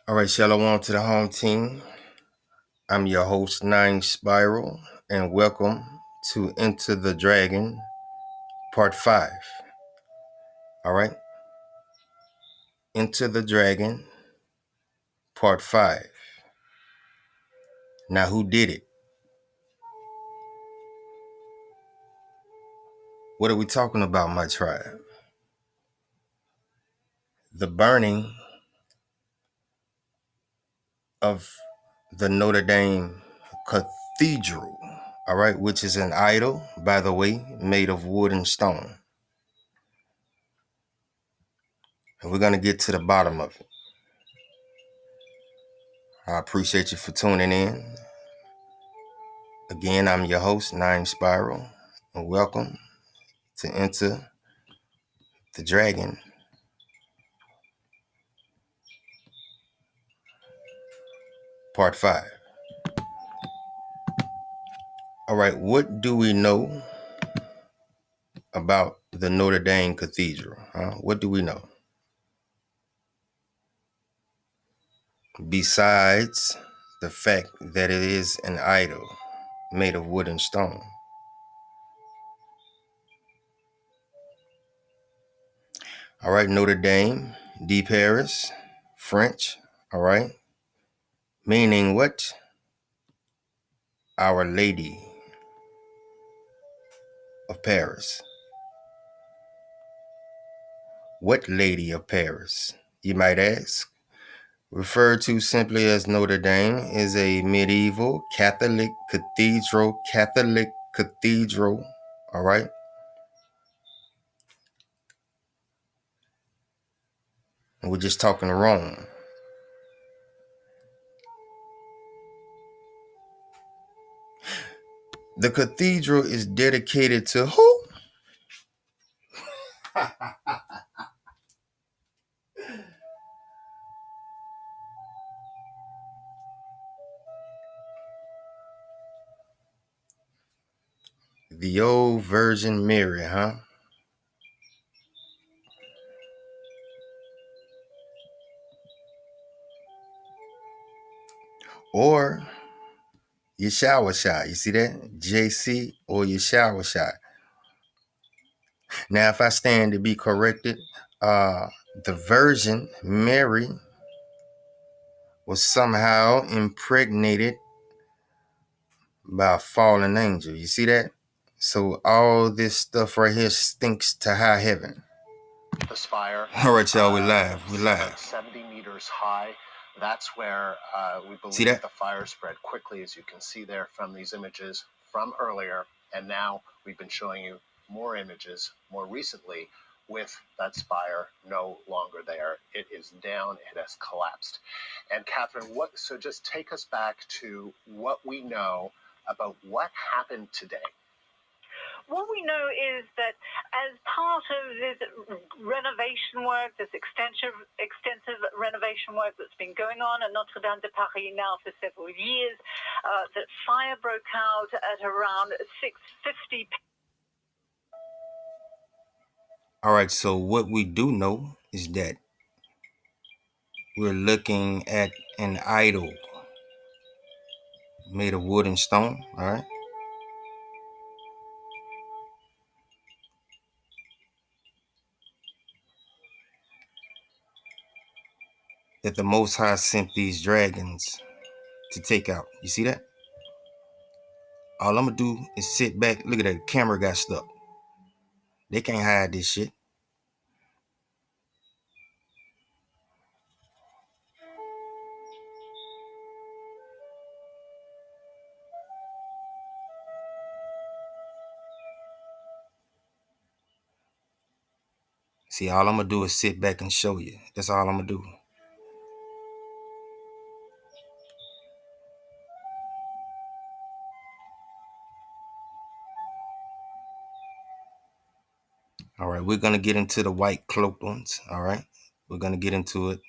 All right, shalom to the home team. I'm your host, Nine Spiral, and welcome to Into the Dragon, Part 5. All right, Into the Dragon, Part 5. Now, who did it? What are we talking about, my tribe? The burning of the Notre Dame Cathedral, all right, which is an idol, by the way, made of wood and stone. And we're going to get to the bottom of it. I appreciate you for tuning in. Again, I'm your host, Nine Spiral, and welcome to Enter the Dragon, Part 5. All right, what do we know about the Notre Dame Cathedral? What do we know? Besides the fact that it is an idol made of wood and stone. All right, Notre Dame, de Paris, French, all right, meaning what? Our Lady of Paris. What Lady of Paris, you might ask? Referred to simply as Notre Dame, is a medieval Catholic cathedral, all right? And we're just talking Rome. The cathedral is dedicated to who? The old Virgin Mary, huh? Or Yeshua Shai. You see that? JC or Yeshua Shai. Now, if I stand to be corrected, the Virgin Mary was somehow impregnated by a fallen angel. You see that? So all this stuff right here stinks to high heaven. The spire. All right, y'all, we're live. We're live. About 70 meters high. That's where we See believe that? the fire spread quickly, as you can see there from these images from earlier. And now we've been showing you more images more recently with that spire no longer there. It is down. It has collapsed. And Catherine, so just take us back to what we know about what happened today. What we know is that as part of this renovation work, this extensive renovation work that's been going on at Notre Dame de Paris now for several years, that fire broke out at around 6:50. All right, so what we do know is that we're looking at an idol made of wood and stone, all right? That the Most High sent these dragons to take out. You see that? All I'm gonna do is sit back. Look at that, the camera got stuck. They can't hide this shit. See, all I'm gonna do is sit back and show you. That's all I'm gonna do. All right, we're gonna get into the white cloaked ones. All right, we're gonna get into it.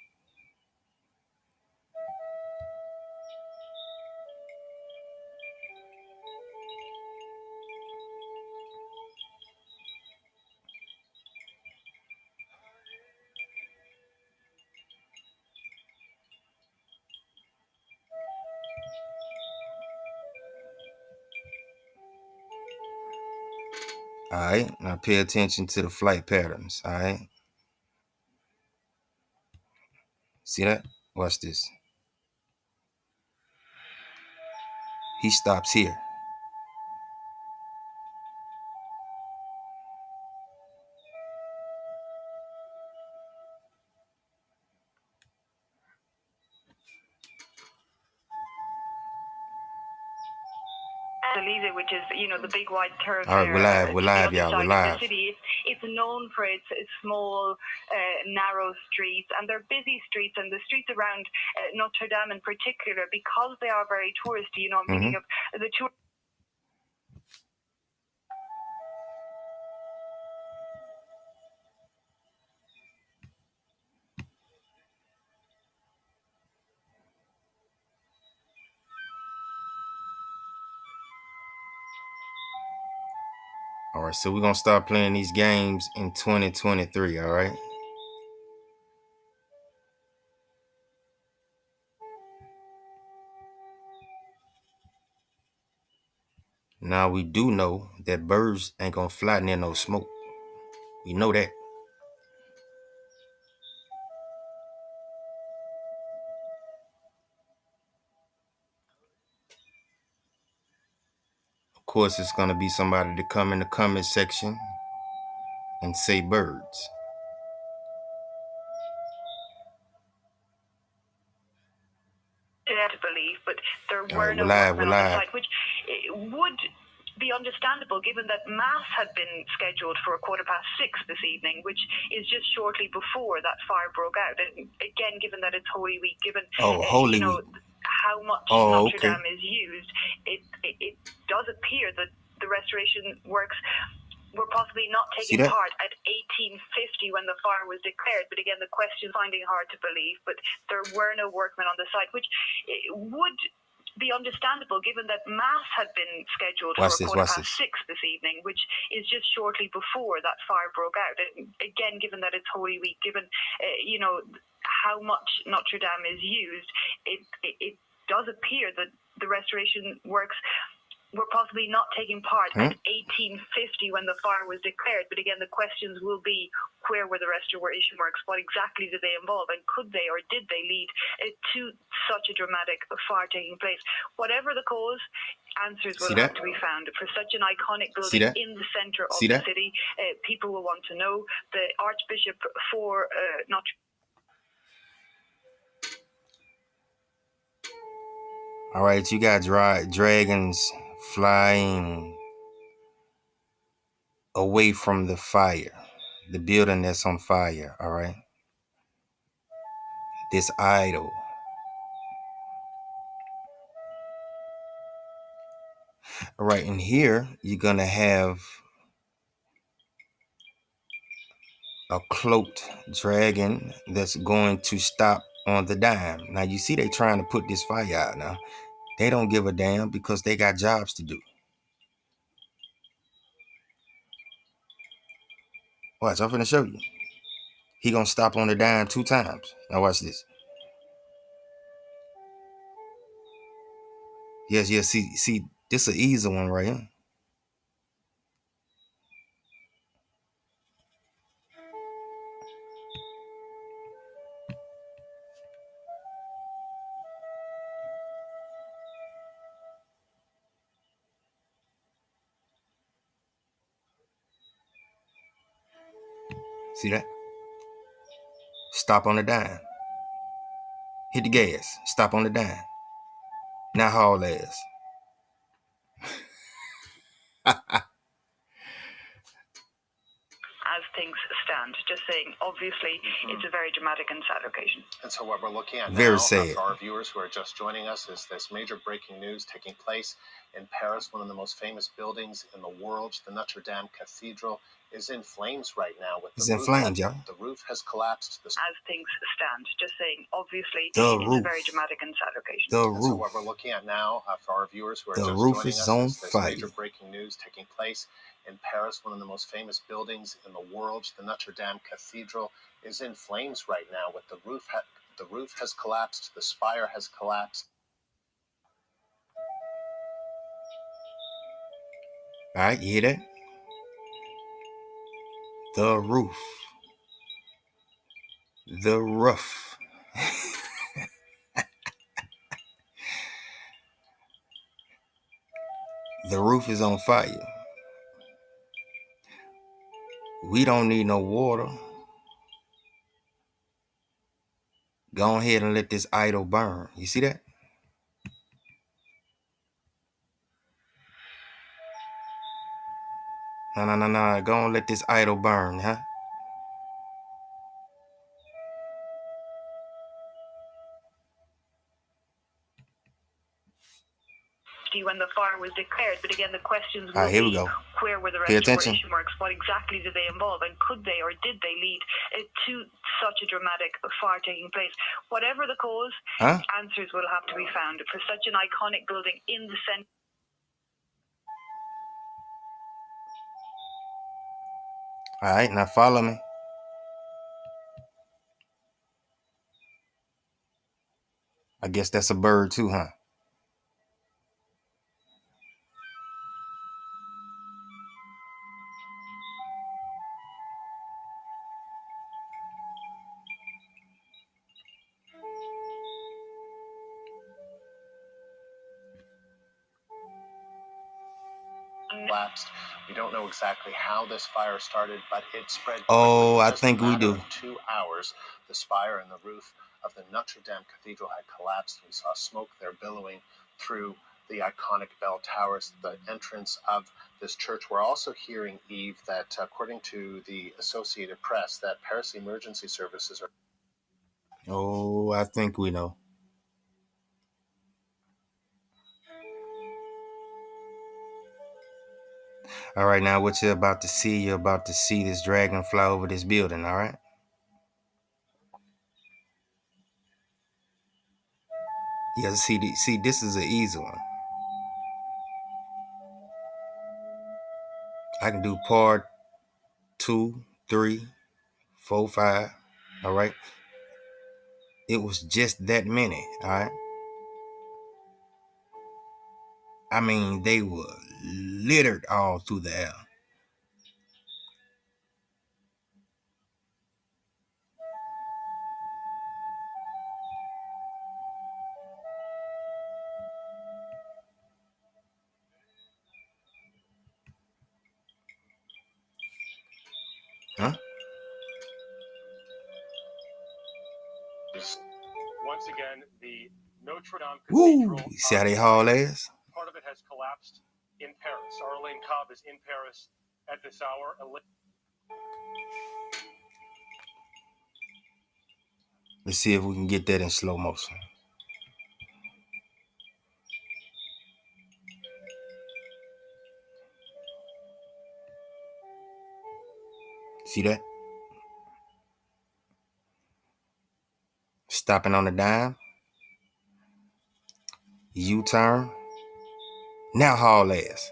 All right, now pay attention to the flight patterns. All right, see that? Watch this. He stops here. Which is, the big wide thoroughfare. All right, we're live, y'all. We're live. The city. It's known for its small, narrow streets, and they're busy streets, and the streets around Notre Dame in particular, because they are very touristy. I'm thinking of the tour. All right, so we're gonna start playing these games in 2023. All right. Now we do know that birds ain't gonna fly near no smoke. We know that. Of course, it's gonna be somebody to come in the comment section and say birds. To believe, but there were no workmen on the site, which would be understandable given that Mass had been scheduled for 6:15 this evening, which is just shortly before that fire broke out. And again, given that it's Holy Week, given Holy Week. How much Notre Dame is used, it does appear that the restoration works were possibly not taking part at 1850 when the fire was declared. But again, the question finding hard to believe, but there were no workmen on the site, which would be understandable given that Mass had been scheduled for 6:15 this evening, which is just shortly before that fire broke out. And again, given that it's Holy Week, given how much Notre Dame is used, it does appear that the restoration works were possibly not taking part at 1850 when the fire was declared. But again, the questions will be, where were the restoration works? What exactly did they involve? And could they or did they lead to such a dramatic fire taking place? Whatever the cause, answers will have to be found. For such an iconic building in the center of the city, people will want to know. The Archbishop for Notre Dame. All right, you got dragons flying away from the fire, the building that's on fire. All right, this idol. All right, and here you're gonna have a cloaked dragon that's going to stop on the dime. Now you see they trying to put this fire out now. They don't give a damn because they got jobs to do. Watch, I'm finna show you. He gonna stop on the dime 2 times. Now watch this. Yes, see, this an easy one right here. See that? Stop on the dime. Hit the gas. Stop on the dime. Now haul ass. As things stand, just saying, obviously, it's a very dramatic and sad occasion. And so what we're looking at very now, sad. For our viewers who are just joining us, is this major breaking news taking place in Paris. One of the most famous buildings in the world, the Notre Dame Cathedral, is in flames right now. It's in flames, y'all. The roof has collapsed. As things stand, just saying, obviously, it's a very dramatic and sad occasion. The roof. So what we're looking at now, for our viewers who are just joining us, is this major breking news taking place in Paris. One of the most famous buildings in the world, the Notre Dame Cathedral, is in flames right now. With the roof has collapsed. The spire has collapsed. All right, you hear that? The roof. The roof. The roof is on fire. We don't need no water. Go ahead and let this idol burn. You see that? No. Go and let this idol burn, huh? When the fire was declared, but again, the questions will All right, here we be: go. where were the Pay attention. restoration works? What exactly did they involve? And could they or did they lead to such a dramatic fire taking place? Whatever the cause, answers will have to be found for such an iconic building in the center. All right, now follow me. I guess that's a bird too, huh? Collapsed. We don't know exactly how this fire started, but it spread quickly. Oh, I Just think in a we matter do. of 2 hours, the spire and the roof of the Notre Dame Cathedral had collapsed. We saw smoke there billowing through the iconic bell towers, the entrance of this church. We're also hearing, Eve, that according to the Associated Press, that Paris emergency services are... Oh, I think we know. All right, now what you're about to see this dragon fly over this building, all right? Yeah, see, this is an easy one. I can do part 2, 3, 4, 5, all right? It was just that many, all right? I mean, they were littered all through the air. Huh? Once again, the Notre Dame Woo! Cathedral. You see how they haul ass? Part of it has collapsed in Paris. Arlene Cobb is in Paris at this hour. Let's see if we can get that in slow motion. See that? Stopping on the dime. U-turn. Now haul ass.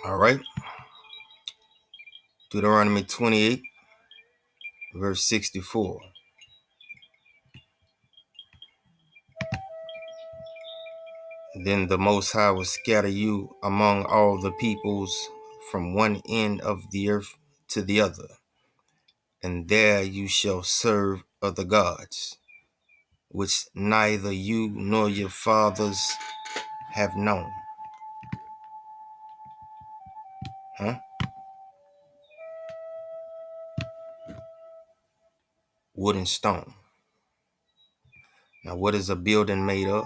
All right. Deuteronomy 28, verse 64. Then the Most High will scatter you among all the peoples from one end of the earth to the other, and there you shall serve other gods, which neither you nor your fathers have known. Huh? Wood and stone. Now, what is a building made of?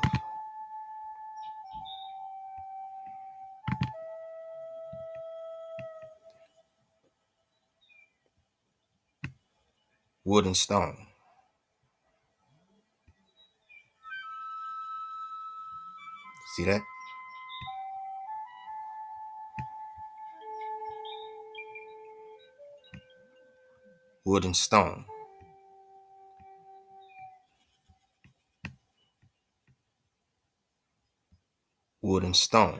Wood and stone. See that? Wood and stone. Wood and stone.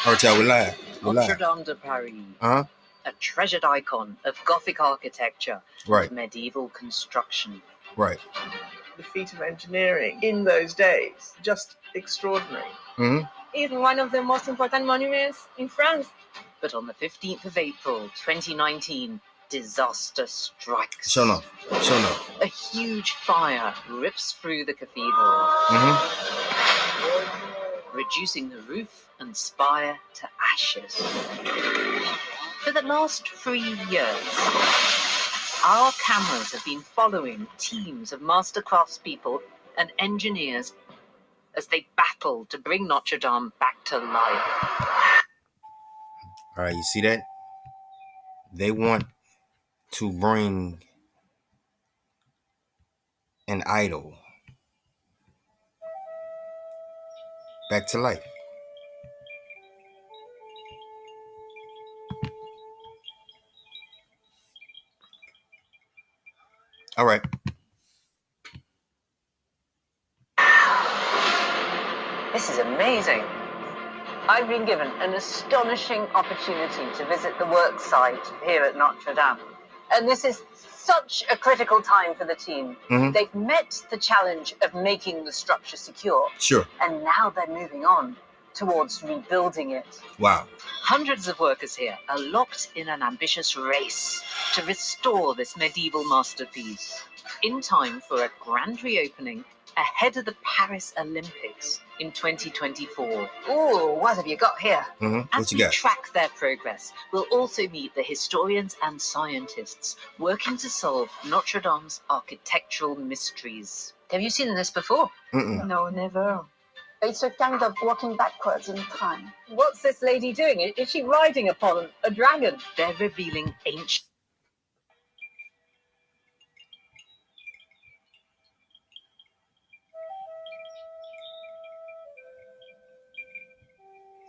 All right, y'all, we live. Notre Dame de Paris, a treasured icon of Gothic architecture Right. and medieval construction. Right. The feat of engineering in those days, just extraordinary. Mm-hmm. It's one of the most important monuments in France. But on the 15th of April, 2019, disaster strikes. Show enough. Show enough. A huge fire rips through the cathedral, Mm-hmm. reducing the roof and spire to ashes. For the last 3 years, our cameras have been following teams of master craftspeople and engineers as they battle to bring Notre Dame back to life. All right, you see that? They want to bring an idol back to life. All right. This is amazing. I've been given an astonishing opportunity to visit the work site here at Notre Dame. And this is such a critical time for the team. Mm-hmm. They've met the challenge of making the structure secure. Sure. And now they're moving on towards rebuilding it. Wow. Hundreds of workers here are locked in an ambitious race to restore this medieval masterpiece in time for a grand reopening ahead of the Paris Olympics in 2024. Ooh, what have you got here? Mm-hmm. As What you we got? track their progress, we'll also meet the historians and scientists working to solve Notre Dame's architectural mysteries. Have you seen this before? Mm-mm. No, never. It's a kind of walking backwards in time. What's this lady doing? Is she riding upon a dragon? They're revealing ancient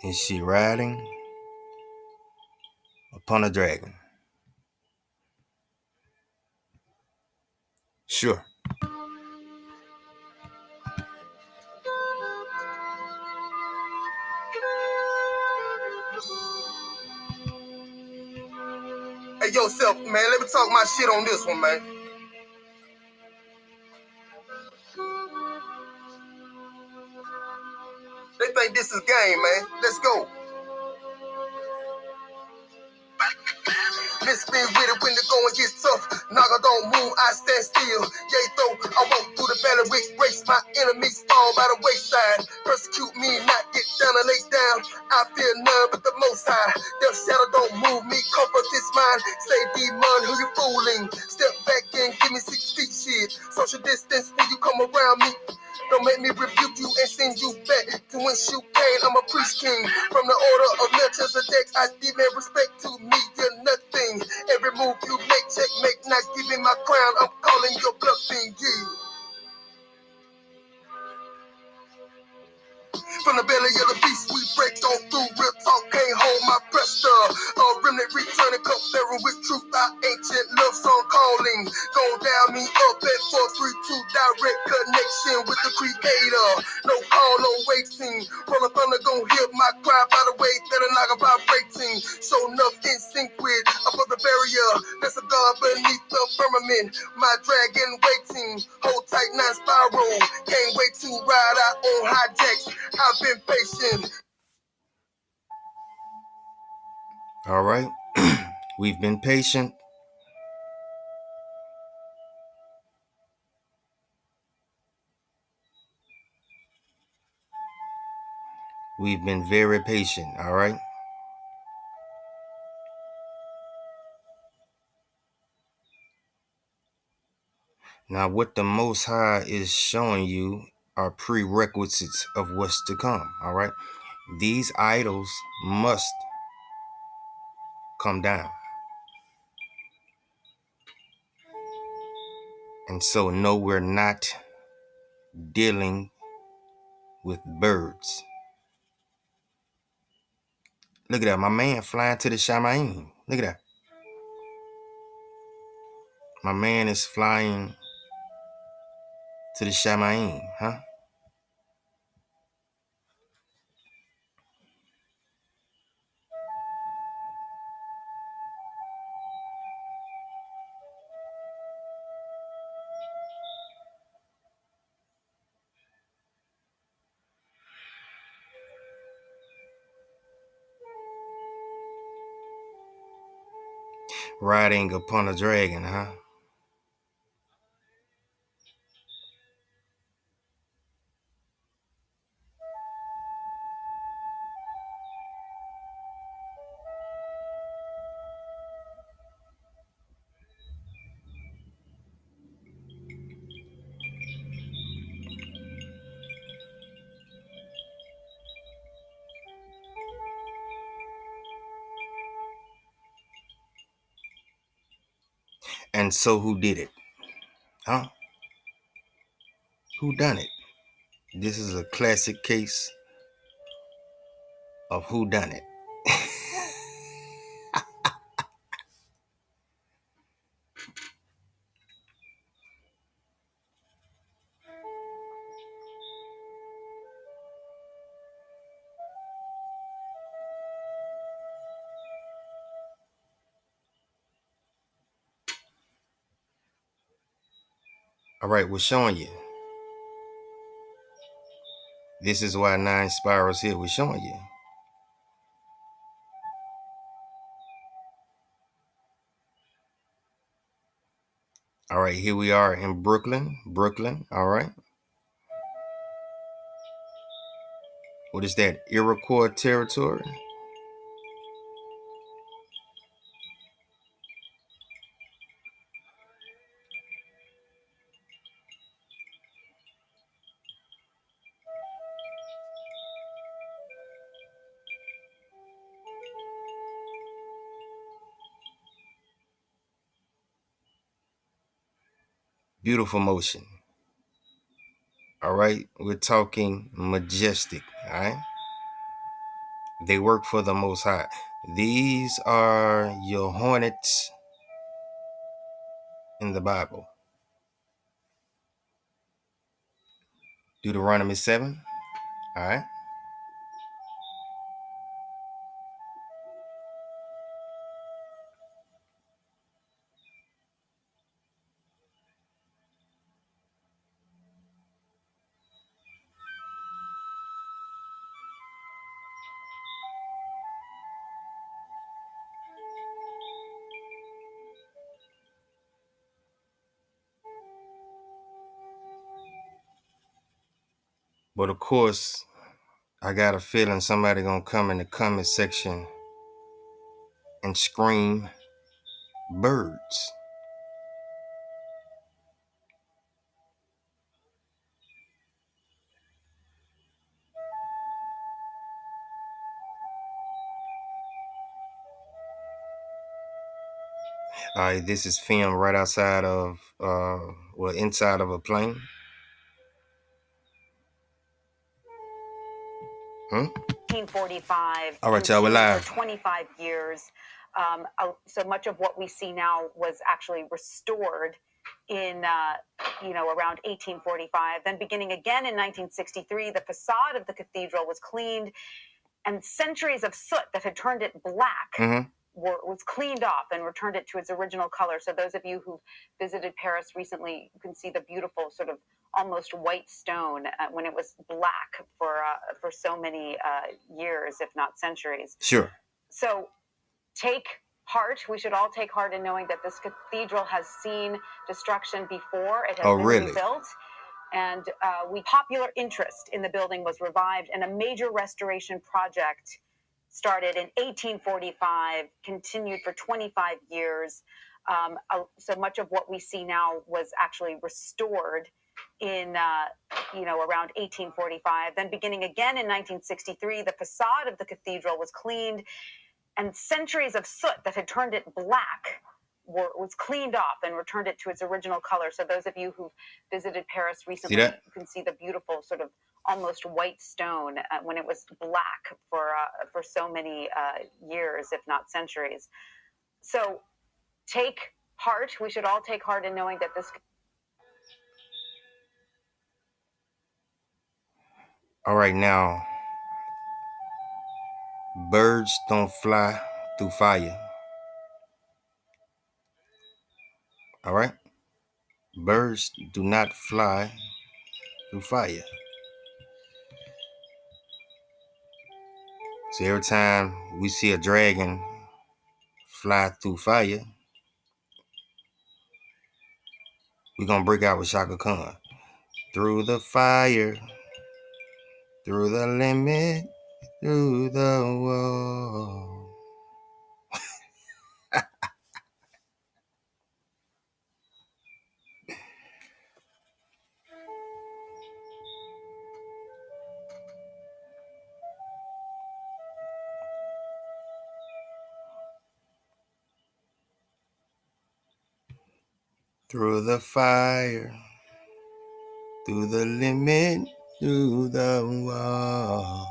Is she riding upon a dragon? Sure. Hey, yourself, man, let me talk my shit on this one, man. They think this is game, man. Let's go. Let's spin with it when the going gets tough. Naga don't move, I stand still. Yea, though I walk through the valley with grace, my enemies fall by the wayside. Persecute me, not get down and lay down. I fear none but the Most High. Death shadow don't move me, comfort this mind. Say, demon, who you fooling? Step back and give me 6 feet, shit. Social distance when you come around me. Don't make me rebuke you and send you back to whence you came. I'm a priest king from the order of Melchizedek. I demand respect to me, you're nothing. Every move you make, checkmate, not giving my crown. I'm calling your bluffing, yeah. From the belly of the beast, we break on through. Real talk can't hold my pressure. Remnant returning, cup bearing with truth. Our ancient love song calling. Gon' dial me up at 432. Direct connection with the creator. No call, no waiting. Roll of thunder gon' hear my cry by the way that a naga vibrating. So enough in sync with above the barrier. There's a god beneath the firmament. My dragon waiting. Hold tight, 9 spiral. Can't wait to ride out on hijacks. I've been patient. All right. We've been patient. We've been very patient. All right. Now, what the Most High is showing you are prerequisites of what's to come. All right. These idols must come down. And so, no, we're not dealing with birds. Look at that. My man flying to the Shamayim. Look at that. My man is flying to the Shamayim, huh? riding upon a dragon, huh? And so who did it? Huh? Who done it? This is a classic case of who done it. All right, we're showing you. This is why 9 spirals here. We're showing you. All right, here we are in Brooklyn. All right. What is that? Iroquois territory? Beautiful motion. All right, we're talking majestic. All right, they work for the Most High. These are your hornets in the Bible. Deuteronomy 7. All right. But of course, I got a feeling somebody gonna come in the comment section and scream birds. All right, this is filmed right outside of, inside of a plane. 1845. All right, y'all, we're live. For 25 years. So much of what we see now was actually restored in, around 1845. Then beginning again in 1963, the facade of the cathedral was cleaned, and centuries of soot that had turned it black was cleaned off and returned it to its original color. So those of you who visited Paris recently, you can see the beautiful sort of almost white stone when it was black for so many years, if not centuries. Sure. So take heart. We should all take heart in knowing that this cathedral has seen destruction before. It has been rebuilt. And popular interest in the building was revived, and a major restoration project started in 1845, continued for 25 years. So much of what we see now was actually restored in, around 1845. Then beginning again in 1963, the facade of the cathedral was cleaned, and centuries of soot that had turned it black was cleaned off and returned it to its original color. So those of you who visited Paris recently, you can see the beautiful sort of almost white stone when it was black for so many years, if not centuries. So take heart. We should all take heart in knowing that this. All right, now, birds don't fly through fire. All right? Birds do not fly through fire. So every time we see a dragon fly through fire, We're going to break out with Shaka Khan. Through the fire, through the limit, through the wall. Through the fire, through the limit, through the wall.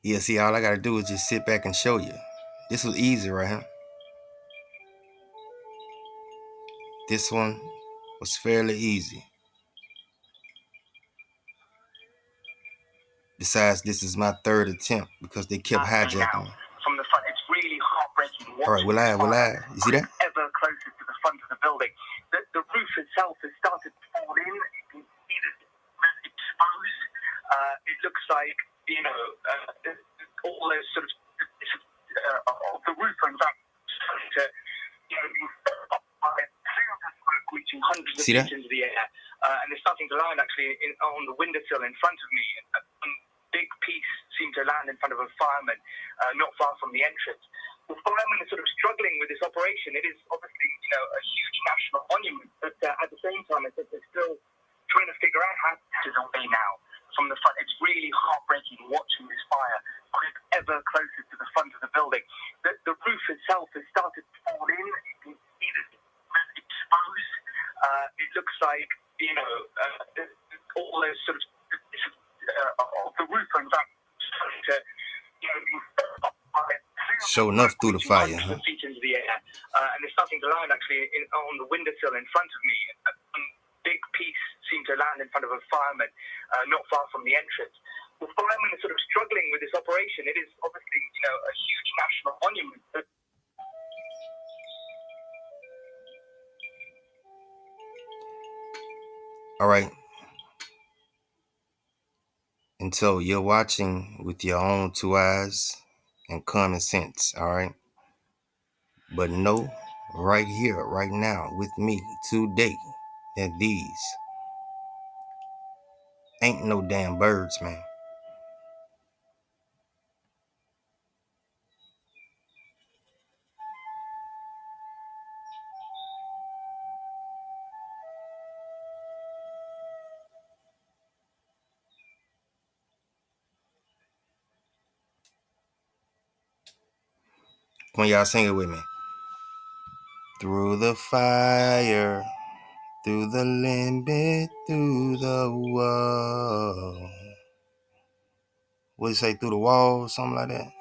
Yeah, see, all I got to do is just sit back and show you. This was easy right here. This one was fairly easy. Besides, this is my third attempt because they kept hijacking me. From the front, it's really heartbreaking. All right, we're live. You see that? Ever closer to the front of the building. The roof itself has started to fall in. You can see that it's exposed. It looks like, all those sort of the roof, in fact, starting to, reaching hundreds of feet into the air. And they're starting to land actually on the windowsill in front of me. A big piece seemed to land in front of a fireman not far from the entrance. The firemen are sort of struggling with this operation. It is obviously, a huge national monument, but at the same time, I think they're still trying to figure out how to get away now from the front. It's really heartbreaking watching this fire creep ever closer to the front of the building. The roof itself has started to fall in. You can see that it's exposed. It looks like, all those sort of the roof, in fact, starting to, show enough through the fire, huh? Feet into the air, and they're starting to land actually on the windowsill in front of me. A big piece seemed to land in front of a fireman not far from the entrance. The firemen are sort of struggling with this operation. It is obviously, a huge national monument. All right. And so you're watching with your own two eyes and common sense, all right? But know right here, right now, with me today, that these ain't no damn birds, man. Come on, y'all sing it with me. Through the fire, through the limit, through the wall. What do you say, through the wall or something like that?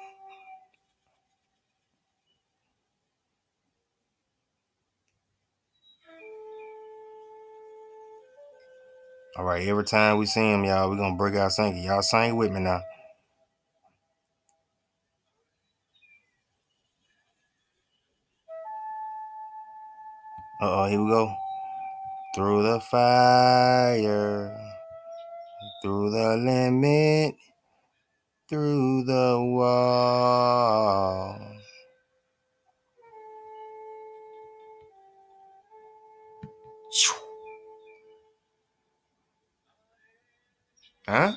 All right, every time we see him, y'all, we're going to break out singing. Y'all sing with me now. Here we go. Through the fire, through the limit, through the wall. Huh?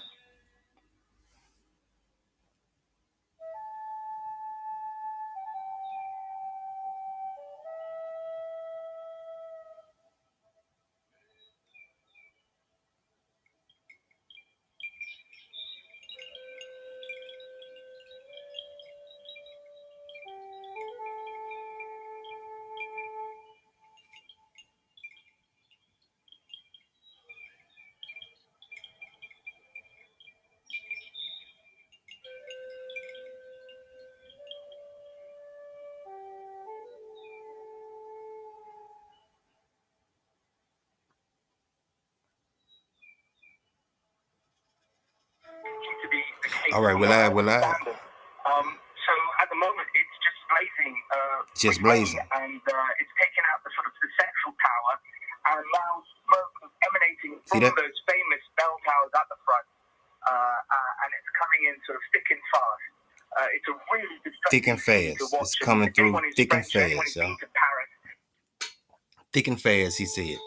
All right, we're live. So at the moment, it's just blazing. Just blazing. And it's taken out the sort of the central tower, and now smoke is emanating from those famous bell towers at the front, and it's thick and fast. It's a really thick and distracting scene to fast. watch. It's coming through Anyone who's thick and French, anyone fast, who's y'all. been to Paris. Thick and fast, he said.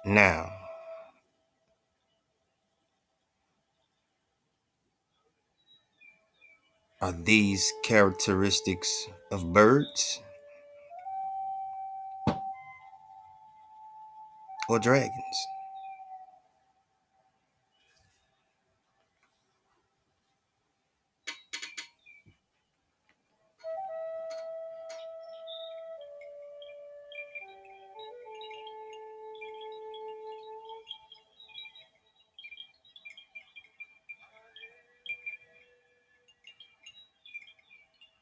Now, are these characteristics of birds or dragons?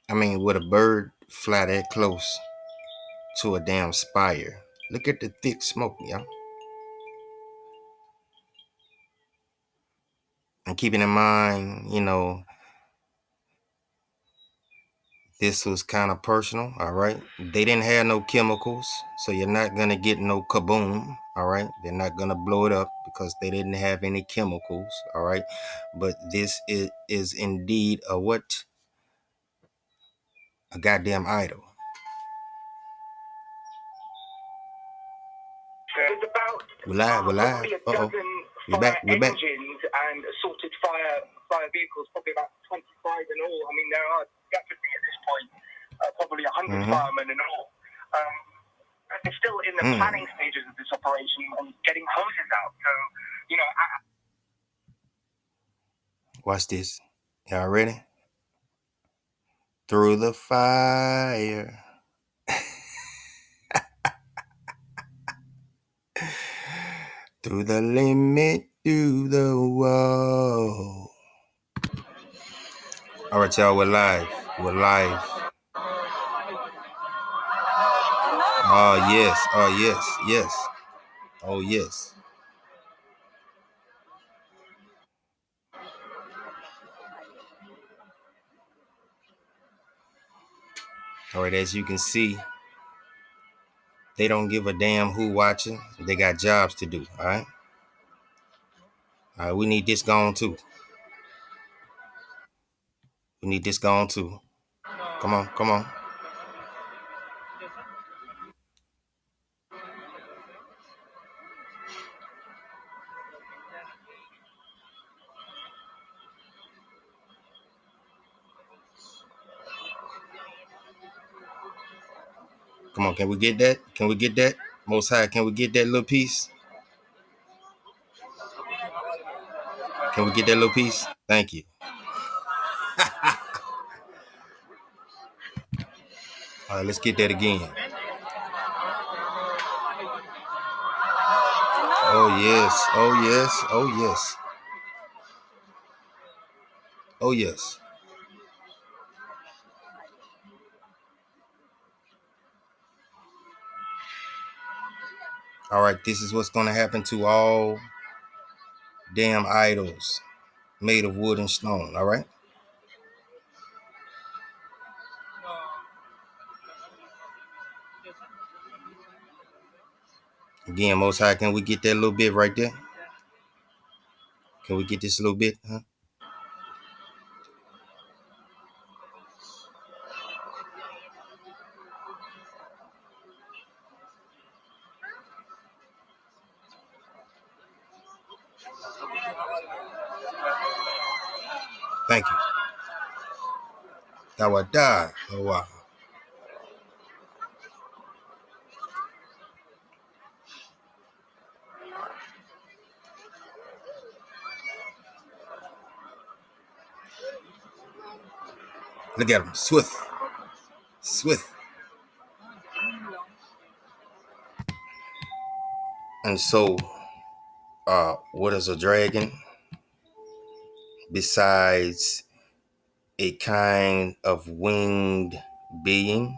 I mean, would a bird fly that close to a damn spire? Look at the thick smoke, y'all. And keeping in mind, you know, this was kind of personal, all right? They didn't have no chemicals, so you're not going to get no kaboom, all right? They're not going to blow it up because they didn't have any chemicals, all right? But this is indeed a what? A goddamn idol. There's about We're live. probably a Uh-oh. dozen We're fire back. engines and assorted fire vehicles, probably about 25 in all. I mean, there are definitely at this point probably 100 firemen in all. And they're still in the planning stages of this operation and getting hoses out. So, you know. Watch this. Y'all ready? Through the fire. Through the limit, through the wall. All right, y'all, we're live. We're live. Oh, yes. Oh, yes. Yes. Oh, yes. All right, as you can see, they don't give a damn who watching. They got jobs to do, all right? All right, we need this gone, too. We need this gone, too. Come on, come on. Come on, can we get that? Can we get that? Most High, can we get that little piece? Can we get that little piece? Thank you. All right, let's get that again. Oh, yes. Oh, yes. Oh, yes. Oh, yes. All right, this is what's going to happen to all damn idols made of wood and stone, all right? Again, Most High, can we get that little bit right there? Can we get this little bit? Huh? Thank you. That would die. Oh, wow. Look at him. Swift. Swift. And so, what is a dragon? Besides a kind of winged being,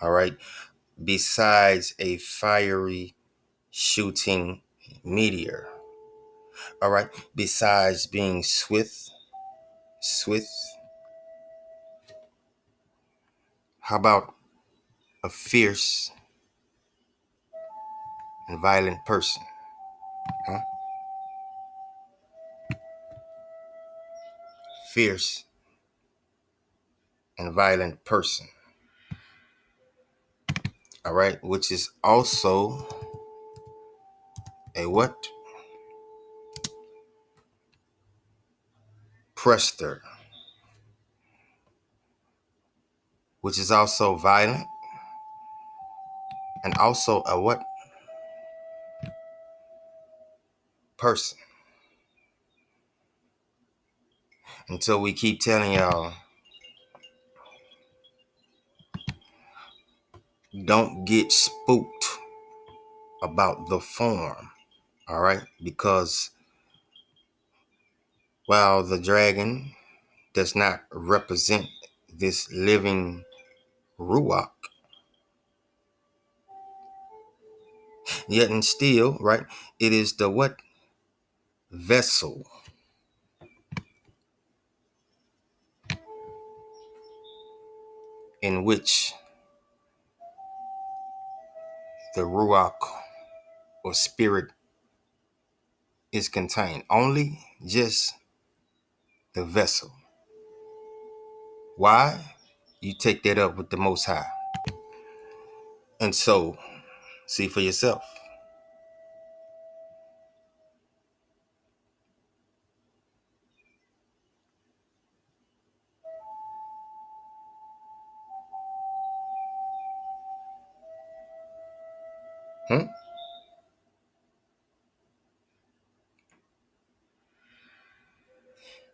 all right? Besides a fiery shooting meteor, all right? Besides being swift, how about a fierce and violent person? Huh? Fierce and violent person. All right, which is also a what? Prester, which is also violent and also a what? Person. Until we keep telling y'all, don't get spooked about the form. All right, because while the dragon does not represent this living ruach, yet and still, right, it is the what? Vessel in which the ruach or spirit is contained. Only just the vessel. Why? You take that up with the Most High. And so, see for yourself.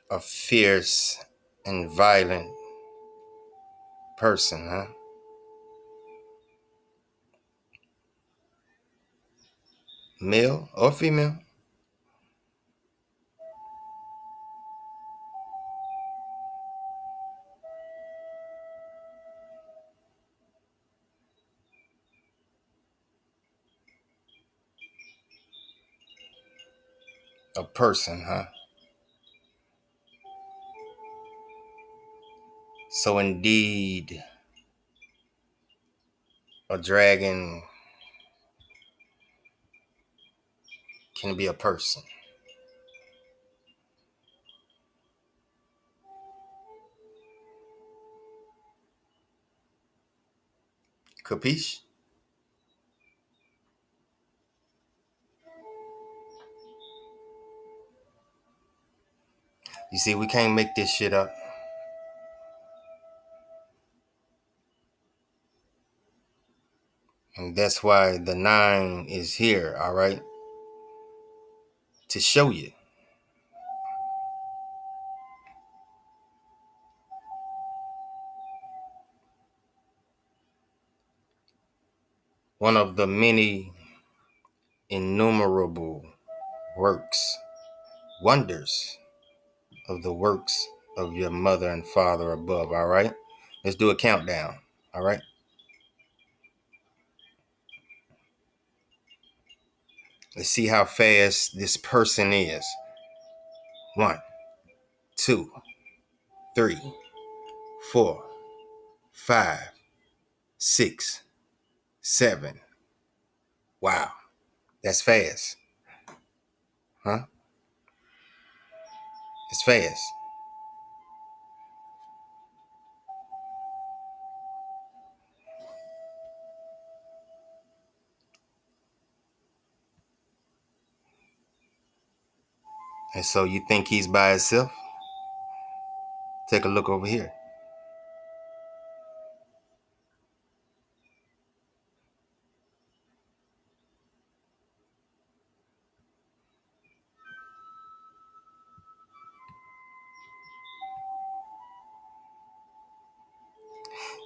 A fierce and violent person, huh? Male or female? A person, huh? So indeed, a dragon can be a person. Capiche? You see, we can't make this shit up. And that's why the 9 is here, all right? To show you. One of the many innumerable works, wonders of the works of your mother and father above, all right? Let's do a countdown, all right? Let's see how fast this person is. 1, 2, 3, 4, 5, 6, 7. Wow, that's fast, huh? It's fast. And so you think he's by himself? Take a look over here.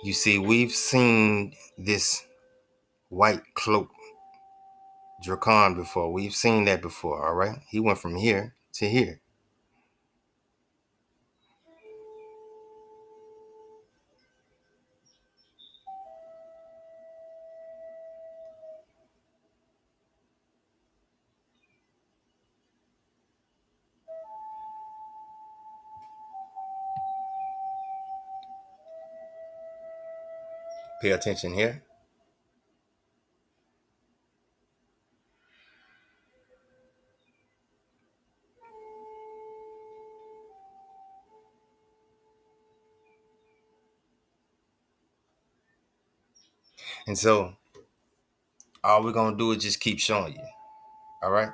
You see, we've seen this white cloak Dracan before. We've seen that before, all right? He went from here to here. Pay attention here. And so all we're going to do is just keep showing you. All right.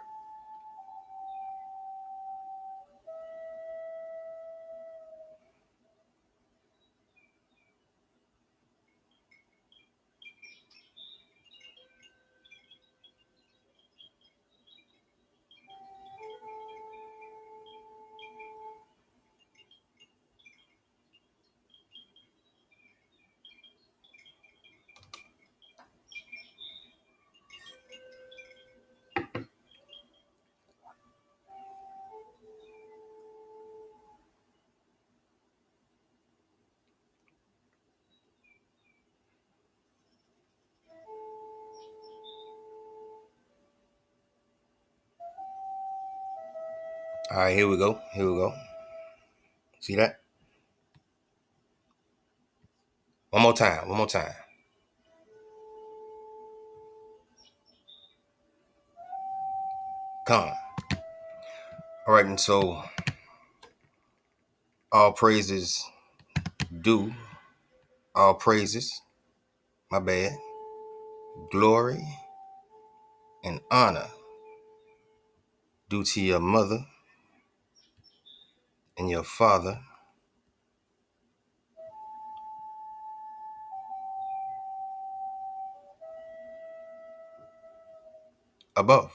All right, here we go. Here we go. See that? One more time. One more time. Come. All right, and so all praises due, all praises, my bad, glory and honor due to your mother and your father above.